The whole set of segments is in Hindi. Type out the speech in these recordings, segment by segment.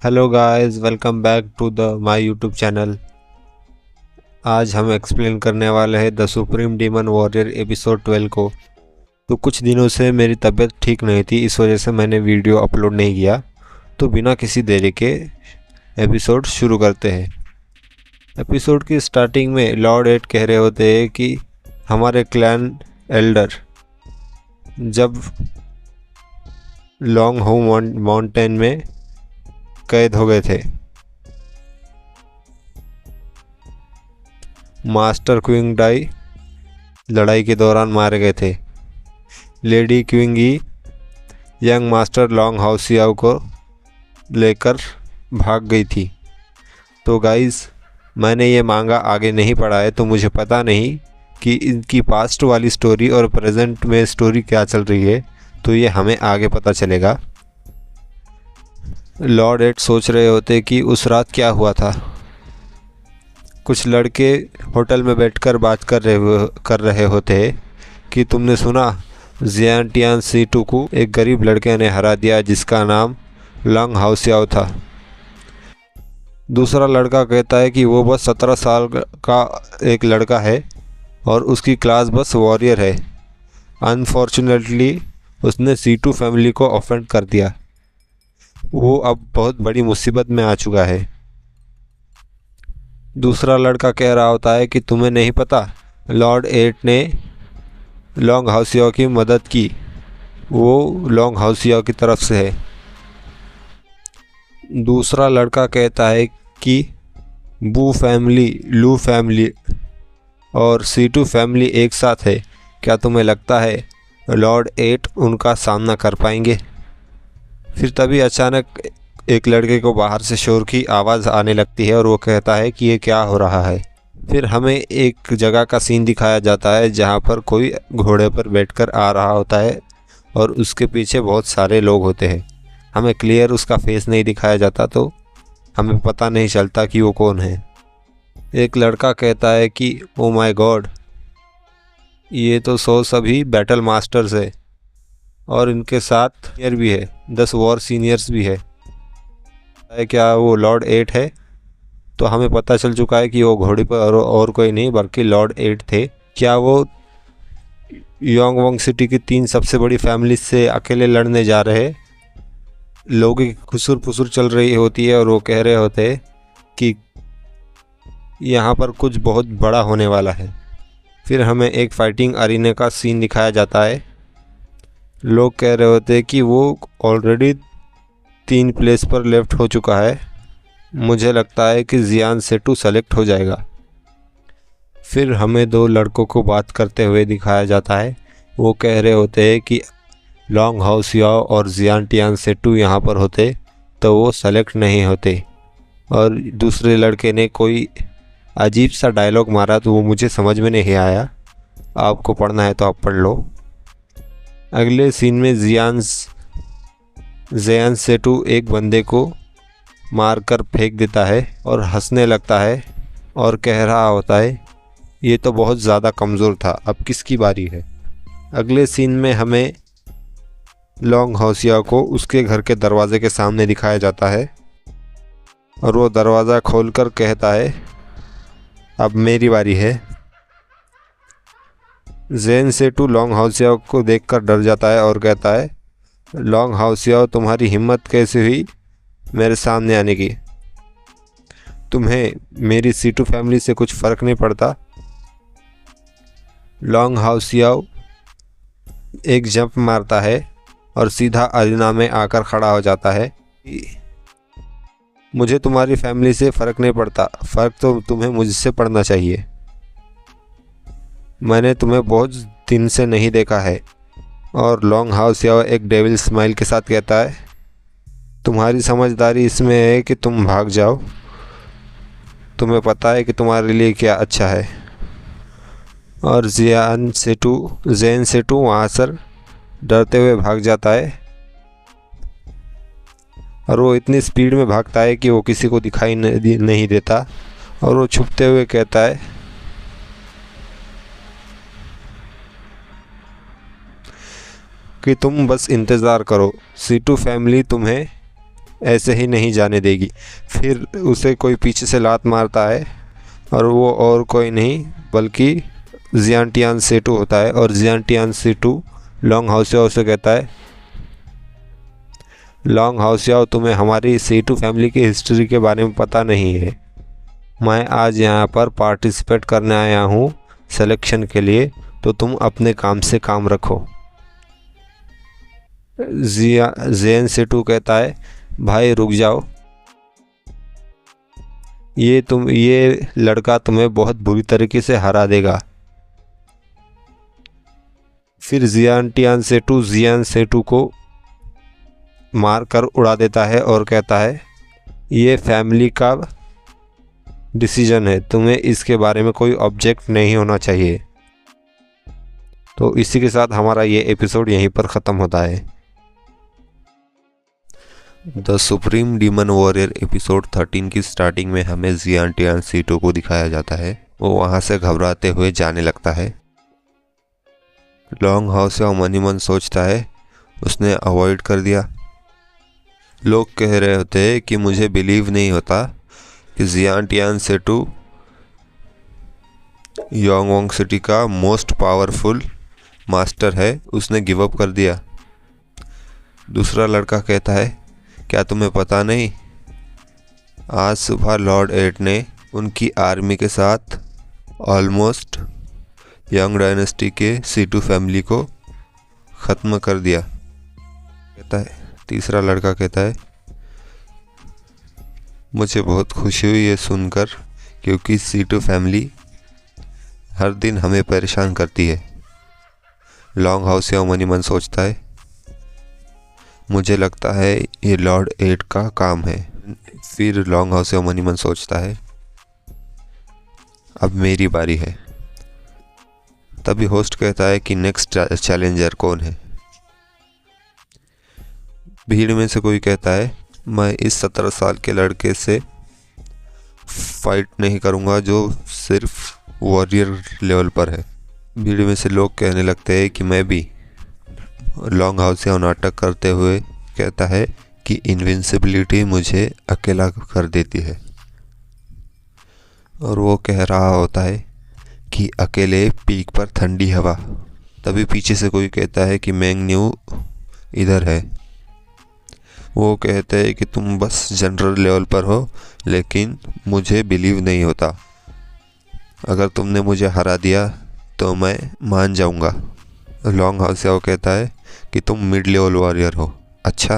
Hello guys, welcome back to the my YouTube channel. आज हम एक्सप्लेन करने वाले हैं the Supreme Demon Warrior episode 12 को। तो कुछ दिनों से मेरी तबीयत ठीक नहीं थी, इस वजह से मैंने वीडियो अपलोड नहीं किया। तो बिना किसी देरी के एपिसोड शुरू करते हैं। एपिसोड की स्टार्टिंग में लॉर्ड एट कह रहे होते हैं कि हमारे क्लैन एल्डर जब लॉन्ग हो माउंटेन में कैद हो गए थे, मास्टर क्विंग डाई लड़ाई के दौरान मारे गए थे। लेडी क्विंगी यंग मास्टर लॉन्ग हाउसियाओ को लेकर भाग गई थी। तो गाइस, मैंने ये मांगा आगे नहीं पढ़ा है, तो मुझे पता नहीं कि इनकी पास्ट वाली स्टोरी और प्रेजेंट में स्टोरी क्या चल रही है। तो ये हमें आगे पता चलेगा। लॉर्ड एट सोच रहे होते कि उस रात क्या हुआ था। कुछ लड़के होटल में बैठकर बात कर रहे होते कि तुमने सुना, जियान टियान सीटू को एक गरीब लड़के ने हरा दिया जिसका नाम लॉन्ग हाउसियाओ था। दूसरा लड़का कहता है कि वो बस 17 साल का एक लड़का है और उसकी क्लास बस वॉरियर है। अनफॉर्चुनेटली उसने सीटू फैमिली को ऑफेंड कर दिया। वो अब बहुत बड़ी मुसीबत में आ चुका है। दूसरा लड़का कह रहा होता है कि तुम्हें नहीं पता, लॉर्ड एट ने लॉन्ग हाउसियाओ की मदद की, वो लॉन्ग हाउसियाओ की तरफ से है। दूसरा लड़का कहता है कि बू फैमिली, लू फैमिली और सीटू फैमिली एक साथ है। क्या तुम्हें लगता है लॉर्ड एट उनका सामना कर पाएंगे? फिर तभी अचानक एक लड़के को बाहर से शोर की आवाज़ आने लगती है और वो कहता है कि ये क्या हो रहा है। फिर हमें एक जगह का सीन दिखाया जाता है जहाँ पर कोई घोड़े पर बैठकर आ रहा होता है और उसके पीछे बहुत सारे लोग होते हैं। हमें क्लियर उसका फेस नहीं दिखाया जाता, तो हमें पता नहीं चलता कि वो कौन है। एक लड़का कहता है कि ओ माय गॉड, ये तो सभी बैटल मास्टर्स है और इनके साथ सीनियर भी है, 10 वॉर सीनियर्स भी है। क्या वो लॉर्ड एट है? तो हमें पता चल चुका है कि वो घोड़े पर और कोई नहीं बल्कि लॉर्ड एट थे। क्या वो योंगवोंग सिटी की 3 सबसे बड़ी फैमिली से अकेले लड़ने जा रहे? लोगों की खुसुर फुसुर चल रही होती है और वो कह रहे होते हैं कि यहाँ पर कुछ बहुत बड़ा होने वाला है। फिर हमें एक फाइटिंग अरीना का सीन दिखाया जाता है। लोग कह रहे होते हैं कि वो ऑलरेडी 3 प्लेस पर लेफ्ट हो चुका है। मुझे लगता है कि जियान सेटू सेलेक्ट हो जाएगा। फिर हमें 2 लड़कों को बात करते हुए दिखाया जाता है। वो कह रहे होते हैं कि लॉन्ग हाउसियाओ और जियान टियान सेटू यहाँ पर होते तो वो सेलेक्ट नहीं होते। और दूसरे लड़के ने कोई अजीब सा डायलॉग मारा, तो वो मुझे समझ में नहीं आया। आपको पढ़ना है तो आप पढ़ लो। अगले सीन में जियान सेटू एक बंदे को मारकर फेंक देता है और हंसने लगता है और कह रहा होता है ये तो बहुत ज़्यादा कमज़ोर था, अब किसकी बारी है। अगले सीन में हमें लॉन्ग हाउसियाओ को उसके घर के दरवाजे के सामने दिखाया जाता है और वो दरवाज़ा खोलकर कहता है अब मेरी बारी है। जेन सेटू लॉन्ग हाउसियाओ को देखकर डर जाता है और कहता है लॉन्ग हाउसियाओ, तुम्हारी हिम्मत कैसे हुई मेरे सामने आने की? तुम्हें मेरी सीटू फैमिली से कुछ फ़र्क नहीं पड़ता? लॉन्ग हाउसियाओ एक जंप मारता है और सीधा अरीना में आकर खड़ा हो जाता है। मुझे तुम्हारी फैमिली से फ़र्क नहीं पड़ता, फ़र्क तो तुम्हें मुझसे पड़ना चाहिए। मैंने तुम्हें बहुत दिन से नहीं देखा है। और लॉन्ग हाउसियाओ एक डेविल स्माइल के साथ कहता है तुम्हारी समझदारी इसमें है कि तुम भाग जाओ, तुम्हें पता है कि तुम्हारे लिए क्या अच्छा है। और जेन सेटू वहाँ से डरते हुए भाग जाता है और वो इतनी स्पीड में भागता है कि वो किसी को दिखाई नहीं देता और वो छुपते हुए कहता है कि तुम बस इंतज़ार करो, सीटू फैमिली तुम्हें ऐसे ही नहीं जाने देगी। फिर उसे कोई पीछे से लात मारता है और वो और कोई नहीं बल्कि जियांटियान सेटू होता है। और जियांटियान सेटू लॉन्ग हाउसियाओ से कहता है, लॉन्ग हाउसियाओ, तुम्हें हमारी सेटू फैमिली की हिस्ट्री के बारे में पता नहीं है। मैं आज यहाँ पर पार्टिसिपेट करने आया हूँ सिलेक्शन के लिए, तो तुम अपने काम से काम रखो। जेन सेटू कहता है, भाई रुक जाओ, ये लड़का तुम्हें बहुत बुरी तरीके से हरा देगा। फिर जियान सेटू को मार कर उड़ा देता है और कहता है, ये फैमिली का डिसीजन है, तुम्हें इसके बारे में कोई ऑब्जेक्ट नहीं होना चाहिए। तो इसी के साथ हमारा ये एपिसोड यहीं पर ख़त्म होता है। The Supreme Demon Warrior episode 13 की स्टार्टिंग में हमें जियांटियान सेटू को दिखाया जाता है। वो वहाँ से घबराते हुए जाने लगता है। लॉन्ग हाउसियाओ मन ही मन सोचता है, उसने अवॉइड कर दिया। लोग कह रहे होते हैं कि मुझे बिलीव नहीं होता कि जियांटियान सेटू योंगवोंग सिटी का मोस्ट पावरफुल मास्टर है, उसने गिव अप कर दिया। दूसरा लड़का कहता है, क्या तुम्हें पता नहीं, आज सुबह लॉर्ड 8 ने उनकी आर्मी के साथ ऑलमोस्ट यंग डायनेस्टी के सेटू फैमिली को ख़त्म कर दिया। कहता है, तीसरा लड़का कहता है, मुझे बहुत खुशी हुई ये सुनकर, क्योंकि सेटू फैमिली हर दिन हमें परेशान करती है। लॉन्ग हाउसियाओ मन ही मन सोचता है, मुझे लगता है ये लॉर्ड 8 का काम है। फिर लॉन्ग हाउसियाओ मन ही मन सोचता है, अब मेरी बारी है। तभी होस्ट कहता है कि नेक्स्ट चैलेंजर कौन है। भीड़ में से कोई कहता है, मैं इस 17 साल के लड़के से फाइट नहीं करूंगा जो सिर्फ वॉरियर लेवल पर है। भीड़ में से लोग कहने लगते हैं कि मैं भी। लॉन्ग हाउसियाओ नाटक करते हुए कहता है कि इनविंसिबिलिटी मुझे अकेला कर देती है। और वो कह रहा होता है कि अकेले पीक पर ठंडी हवा। तभी पीछे से कोई कहता है कि मैंग न्यू इधर है। वो कहते हैं कि तुम बस जनरल लेवल पर हो, लेकिन मुझे बिलीव नहीं होता। अगर तुमने मुझे हरा दिया तो मैं मान जाऊंगा। लॉन्ग हाउसियाओ कहता है कि तुम मिड लेवल वॉरियर हो। अच्छा।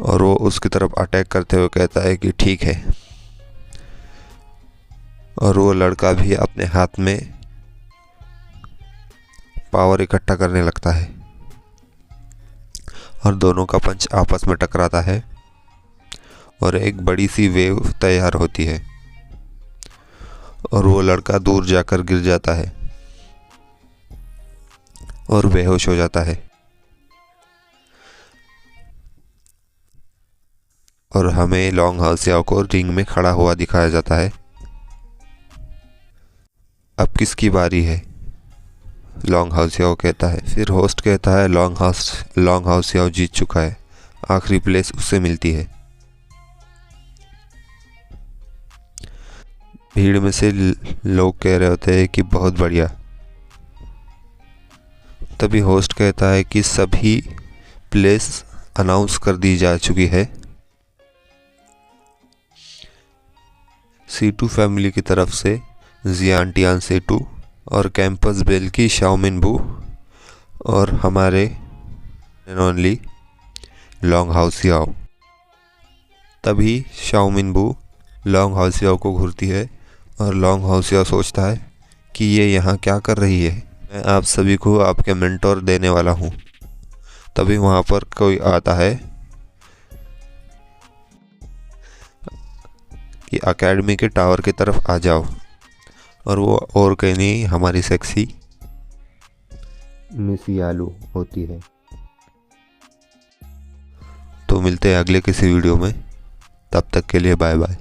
और वो उसकी तरफ अटैक करते हुए कहता है कि ठीक है। और वो लड़का भी अपने हाथ में पावर इकट्ठा करने लगता है और दोनों का पंच आपस में टकराता है और एक बड़ी सी वेव तैयार होती है और वो लड़का दूर जाकर गिर जाता है और बेहोश हो जाता है। और हमें लॉन्ग हाउसियाओ को रिंग में खड़ा हुआ दिखाया जाता है। अब किसकी बारी है? लॉन्ग हाउसियाओ कहता है। फिर होस्ट कहता है लॉन्ग हाउसियाओ जीत चुका है, आखिरी प्लेस उससे मिलती है। भीड़ में से लोग कह रहे होते हैं कि बहुत बढ़िया। तभी होस्ट कहता है कि सभी प्लेस अनाउंस कर दी जा चुकी है। सेटू फैमिली की तरफ से जियांटियान सेटू और कैंपस बेल की शाओमिन बू और हमारे ओनली लॉन्ग हाउसियाओ। तभी शाओमिन बू लॉन्ग हाउसियाओ को घूरती है और लॉन्ग हाउसियाओ सोचता है कि ये यहाँ क्या कर रही है, मैं आप सभी को आपके मेंटोर देने वाला हूँ। तभी वहाँ पर कोई आता है कि एकेडमी के टावर की तरफ आ जाओ, और वो और कहीं नहीं हमारी सेक्सी मिस यालू होती है। तो मिलते हैं अगले किसी वीडियो में, तब तक के लिए बाय बाय।